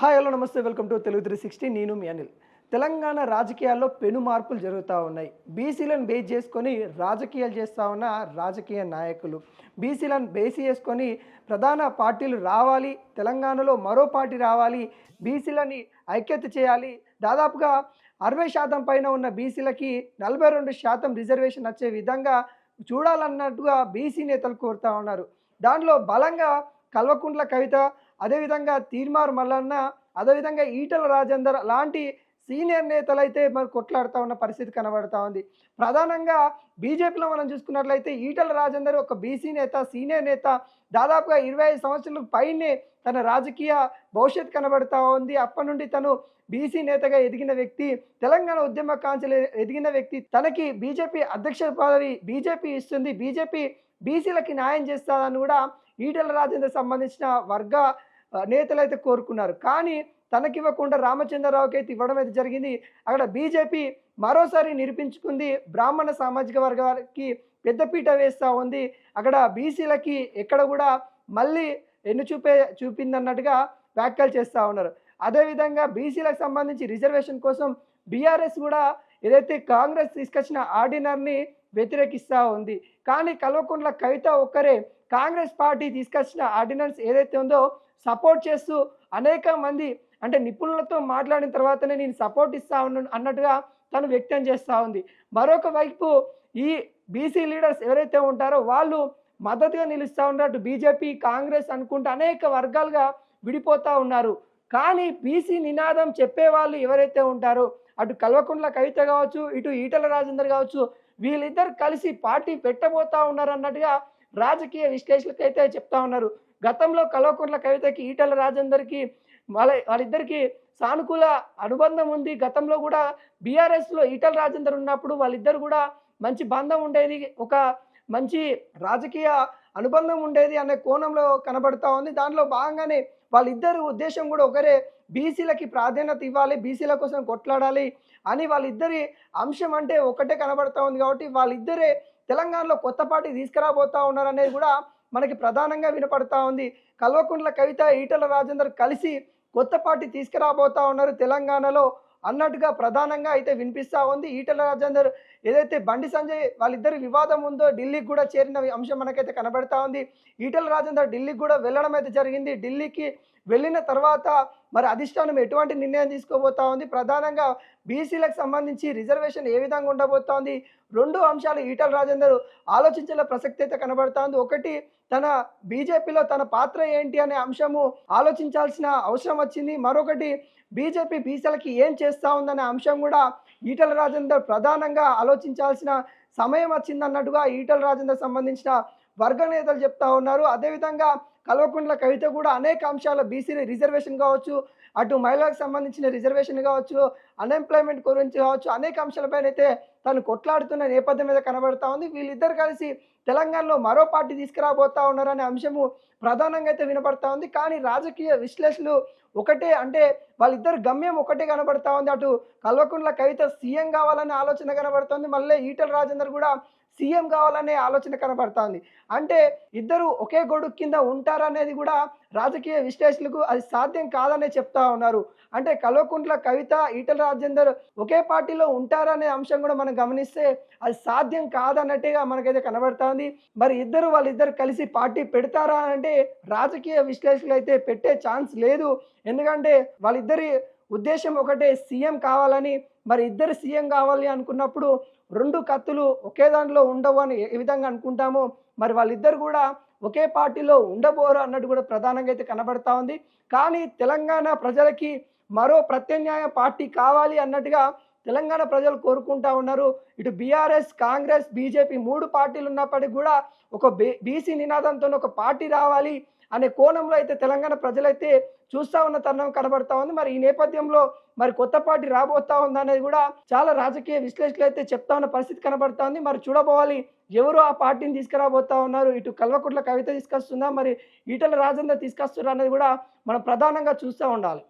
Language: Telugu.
హాయ్ హలో నమస్తే వెల్కమ్ టు తెలుగు 360 నేను మీ అనిల్. తెలంగాణ రాజకీయాల్లో పెను మార్పులు జరుగుతూ ఉన్నాయి. బీసీలను బేస్ చేసుకొని రాజకీయాలు చేస్తూ ఉన్న రాజకీయ నాయకులు, బీసీలను బేస్ చేసుకొని ప్రధాన పార్టీలు రావాలి, తెలంగాణలో మరో పార్టీ రావాలి, బీసీలని ఐక్యత చేయాలి, దాదాపుగా 60% పైన ఉన్న బీసీలకి 42% రిజర్వేషన్ వచ్చే విధంగా చూడాలన్నట్టుగా బీసీ నేతలు కోరుతూ ఉన్నారు. దాంట్లో బలంగా కల్వకుంట్ల కవిత, అదేవిధంగా తీర్మార్ మల్లన్న, అదేవిధంగా ఈటల రాజేందర్ లాంటి సీనియర్ నేతలైతే మరి కొట్లాడుతూ ఉన్న పరిస్థితి కనబడతా ఉంది. ప్రధానంగా బీజేపీలో మనం చూసుకున్నట్లయితే ఈటల రాజేందర్ ఒక బీసీ నేత, సీనియర్ నేత, దాదాపుగా 25 సంవత్సరాలకు పైనే తన రాజకీయ భవిష్యత్తు కనబడతా ఉంది. అప్పటి నుండి తను బీసీ నేతగా ఎదిగిన వ్యక్తి, తెలంగాణ ఉద్యమ కాంచెలు ఎదిగిన వ్యక్తి. తనకి బీజేపీ అధ్యక్ష పదవి బీజేపీ ఇస్తుంది, బీజేపీ బీసీలకి న్యాయం చేస్తుందని కూడా ఈటల రాజేందర్ సంబంధించిన వర్గ నేతలైతే కోరుకున్నారు. కానీ తనకివ్వకుండా రామచంద్రరావుకి అయితే ఇవ్వడం అయితే జరిగింది. అక్కడ బీజేపీ మరోసారి నిరూపించుకుంది, బ్రాహ్మణ సామాజిక వర్గానికి పెద్దపీట వేస్తూ ఉంది. అక్కడ బీసీలకి ఎక్కడ కూడా మళ్ళీ చూపిందన్నట్టుగా వ్యాఖ్యలు చేస్తూ ఉన్నారు. అదేవిధంగా బీసీలకు సంబంధించి రిజర్వేషన్ కోసం బీఆర్ఎస్ కూడా ఏదైతే కాంగ్రెస్ తీసుకొచ్చిన ఆర్డినర్ని వ్యతిరేకిస్తూ ఉంది. కానీ కల్వకుంట్ల కవిత ఒక్కరే కాంగ్రెస్ పార్టీ తీసుకొచ్చిన ఆర్డినెన్స్ ఏదైతే ఉందో సపోర్ట్ చేస్తూ అనేక మంది అంటే నిపుణులతో మాట్లాడిన తర్వాతనే నేను సపోర్ట్ ఇస్తా అన్నట్టుగా తను వ్యక్తం చేస్తూ ఉంది. మరొక వైపు ఈ బీసీ లీడర్స్ ఎవరైతే ఉంటారో వాళ్ళు మద్దతుగా నిలుస్తూ ఉన్నారు. బీజేపీ కాంగ్రెస్ అనుకుంటూ అనేక వర్గాలుగా విడిపోతూ ఉన్నారు. కానీ బీసీ నినాదం చెప్పేవాళ్ళు ఎవరైతే ఉంటారో అటు కల్వకుంట్ల కవిత కావచ్చు, ఇటు ఈటల రాజేందర్ కావచ్చు, వీళ్ళిద్దరు కలిసి పార్టీ పెట్టబోతా ఉన్నారు అన్నట్టుగా రాజకీయ విశ్లేషకులు అయితే చెప్తా ఉన్నారు. గతంలో కల్వకుంట్ల కవితకి ఈటల రాజేందర్కి వాళ్ళిద్దరికి సానుకూల అనుబంధం ఉంది. గతంలో కూడా బీఆర్ఎస్లో ఈటల రాజేందర్ ఉన్నప్పుడు వాళ్ళిద్దరు కూడా మంచి బంధం ఉండేది, ఒక మంచి రాజకీయ అనుబంధం ఉండేది అనే కోణంలో కనబడతా ఉంది. దానిలో భాగంగానే వాళ్ళిద్దరు ఉద్దేశం కూడా ఒకరే, బీసీలకి ప్రాధాన్యత ఇవ్వాలి, బీసీల కోసం కొట్లాడాలి అని వాళ్ళిద్దరి అంశం అంటే ఒకటే కనబడతా ఉంది. కాబట్టి వాళ్ళిద్దరే తెలంగాణలో కొత్త పార్టీ తీసుకురాబోతా ఉన్నారు అనేది కూడా మనకి ప్రధానంగా వినపడతా ఉంది. కల్వకుంట్ల కవిత, ఈటల రాజేందర్ కలిసి కొత్త పార్టీ తీసుకురాబోతా ఉన్నారు తెలంగాణలో అన్నట్టుగా ప్రధానంగా అయితే వినిపిస్తూ ఉంది. ఈటల రాజేందర్ ఏదైతే బండి సంజయ్ వాళ్ళిద్దరి వివాదం ఉందో ఢిల్లీకి కూడా చేరిన అంశం మనకైతే కనబడతా ఉంది. ఈటల రాజేందర్ ఢిల్లీకి కూడా వెళ్ళడం అయితే జరిగింది. ఢిల్లీకి వెళ్ళిన తర్వాత మరి అధిష్టానం ఎటువంటి నిర్ణయం తీసుకోబోతా ఉంది, ప్రధానంగా బీసీలకు సంబంధించి రిజర్వేషన్ ఏ విధంగా ఉండబోతా ఉంది, రెండు అంశాలు ఈటల రాజేందర్ ఆలోచించాల ప్రసక్తి అయితే కనబడతా ఉంది. ఒకటి తన బీజేపీలో తన పాత్ర ఏంటి అనే అంశము ఆలోచించాల్సిన అవసరం వచ్చింది. మరొకటి బీజేపీ బీసీలకి ఏం చేస్తూ ఉందనే అంశం కూడా ఈటల రాజేందర్ ప్రధానంగా ఆలోచించాల్సిన సమయం వచ్చిందన్నట్టుగా ఈటల రాజేందర్ సంబంధించిన వర్గ నేతలు చెప్తా ఉన్నారు. అదేవిధంగా కల్వకుంట్ల కవిత కూడా అనేక అంశాల బీసీ రిజర్వేషన్ కావచ్చు, అటు మహిళలకు సంబంధించిన రిజర్వేషన్ కావచ్చు, అన్ఎంప్లాయ్మెంట్ గురించి కావచ్చు, అనేక అంశాలపైన అయితే తను కొట్లాడుతున్న నేపథ్యం మీద కనబడతా ఉంది. వీళ్ళిద్దరు కలిసి తెలంగాణలో మరో పార్టీ తీసుకురాబోతా ఉన్నారనే అంశము ప్రధానంగా అయితే వినపడతా ఉంది. కానీ రాజకీయ విశ్లేషణలు ఒకటే, అంటే వాళ్ళిద్దరు గమ్యం ఒకటే కనబడతా ఉంది. అటు కల్వకుంట్ల కవిత సీఎం కావాలనే ఆలోచన కనబడుతుంది, మళ్ళీ ఈటల రాజేందర్ కూడా సీఎం కావాలనే ఆలోచన కనబడుతుంది. అంటే ఇద్దరు ఒకే గొడుగు కింద ఉంటారనేది కూడా రాజకీయ విశ్లేషకులకు అది సాధ్యం కాదనే చెప్తా ఉన్నారు. అంటే కల్వకుంట్ల కవిత, ఈటల రాజేందర్ ఒకే పార్టీలో ఉంటారనే అంశం కూడా మనం గమనిస్తే అది సాధ్యం కాదన్నట్టుగా మనకైతే కనబడతా ఉంది. మరి వాళ్ళిద్దరు కలిసి పార్టీ పెడతారా అంటే రాజకీయ విశ్లేషకులు అయితే పెట్టే ఛాన్స్ లేదు. ఎందుకంటే వాళ్ళిద్దరి ఉద్దేశం ఒకటే, సీఎం కావాలని. మరి ఇద్దరు సీఎం కావాలి అనుకున్నప్పుడు రెండు కత్తులు ఒకే దాంట్లో ఉండవు అని ఏ విధంగా అనుకుంటామో మరి వాళ్ళిద్దరు కూడా ఒకే పార్టీలో ఉండబోరు అన్నట్టు కూడా ప్రధానంగా అయితే కనబడతా ఉంది. కానీ తెలంగాణ ప్రజలకి మరో ప్రత్యామ్నాయ పార్టీ కావాలి అన్నట్టుగా తెలంగాణ ప్రజలు కోరుకుంటా ఉన్నారు. ఇటు బీఆర్ఎస్, కాంగ్రెస్, బీజేపీ మూడు పార్టీలు ఉన్నప్పటికీ కూడా ఒక బీసీ నినాదంతో ఒక పార్టీ రావాలి అనే కోణంలో అయితే తెలంగాణ ప్రజలైతే చూస్తూ ఉన్న తరుణం కనబడతా ఉంది. మరి ఈ నేపథ్యంలో మరి కొత్త పార్టీ రాబోతా ఉంది అనేది కూడా చాలా రాజకీయ విశ్లేషకులు అయితే చెప్తా ఉన్న పరిస్థితి కనబడతా ఉంది. మరి చూడబోవాలి ఎవరు ఆ పార్టీని తీసుకురాబోతా ఉన్నారు. ఇటు కల్వకుంట్ల కవిత తీసుకొస్తుందా, మరి ఈటల రాజేందర్ తీసుకొస్తున్నా అనేది కూడా మనం ప్రధానంగా చూస్తూ ఉండాలి.